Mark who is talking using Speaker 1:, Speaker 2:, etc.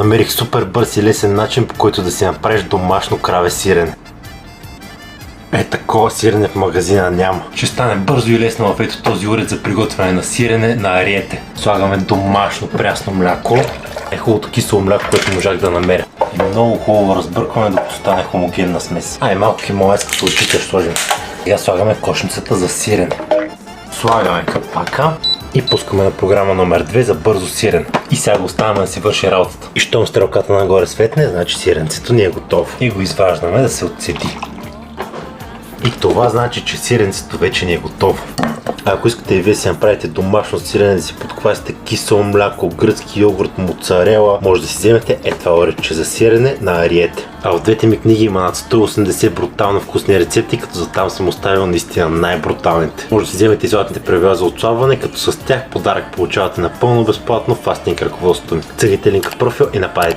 Speaker 1: Намерих супер бърз и лесен начин, по който да си направиш домашно краве сирене. Такова сирене в магазина няма. Ще стане бързо и лесно в ето този уред за приготвяне на сирене на Ариете. Слагаме домашно прясно мляко. Хубавото кисело мляко, което можах да намеря. И много хубаво разбъркваме, докато стане хомогенна смес. Малко хималайска солчица ще сложим. Сега слагаме кошницата за сирене. Слагаме капака и пускаме на програма номер 2 за бързо сирене. И сега го оставяме да си върши работата. И щом стрелката нагоре светне, значи сиренцето ни е готово. И го изваждаме да се отцеди. И това значи, че сиренцето вече ни е готово. Ако искате и вие си направите домашно сирене, да си подквасите кисело мляко, гръцки йогурт, моцарела, може да си вземете това орече за сирене на Ариете. А в двете ми книги има над 180 брутално вкусни рецепти, като за там съм оставил наистина най-бруталните. Може да си вземете и златните правила за отслабване, като с тях подарък получавате напълно безплатно в фастинг ръководството ми. Цъкайте линка в профил и нападайте.